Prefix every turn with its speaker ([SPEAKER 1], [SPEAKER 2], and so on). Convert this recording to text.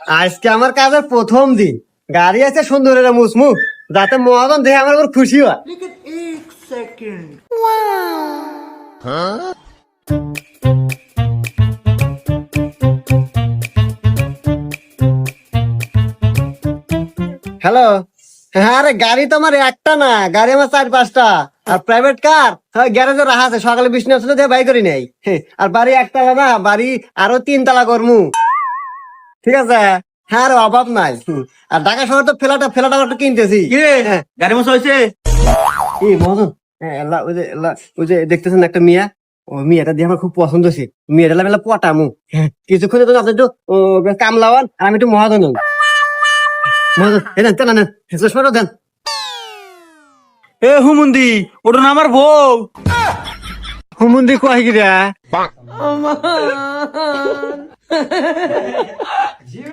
[SPEAKER 1] আজকে আমার কাজের প্রথম দিন, গাড়ি আছে সুন্দর মুসমু, যাতে মহাজন দেখে আমার উপর খুশি হয়। হ্যালো। হ্যাঁ রে, গাড়ি তো আমার একটা না, গাড়ি আমার 4-5টা। আর প্রাইভেট কার গ্যারেজে রাখা আছে, সকালে বৃষ্টি আসলে দিয়ে বাই করি নাই। আর বাড়ি একতলা না, বাড়ি আরো 3 তলা করমু। ঠিক আছে। হ্যাঁ রে, অভাব নাই। আর ঢাকা শহর তো ফেলাটা একটু কিনতেছি। হ্যাঁ।
[SPEAKER 2] গাড়ি মশা হয়েছে?
[SPEAKER 1] এই মহাজন, ওই যে দেখতেছেন একটা মিয়া, ও মিয়াটা দিয়ে আমার খুব পছন্দ হয়েছে। মেয়েটা মেলা পটামু। কিছুক্ষণে তো আপনি একটু কামলাওয়ান, আর আমি একটু মহাজন হই। মহাজন দেন, তেনা নেন, চশমাটা দেন।
[SPEAKER 2] এ হুমুন্দি, ওটা না আমার বউ।
[SPEAKER 1] হুমুন্দি কয় গিরা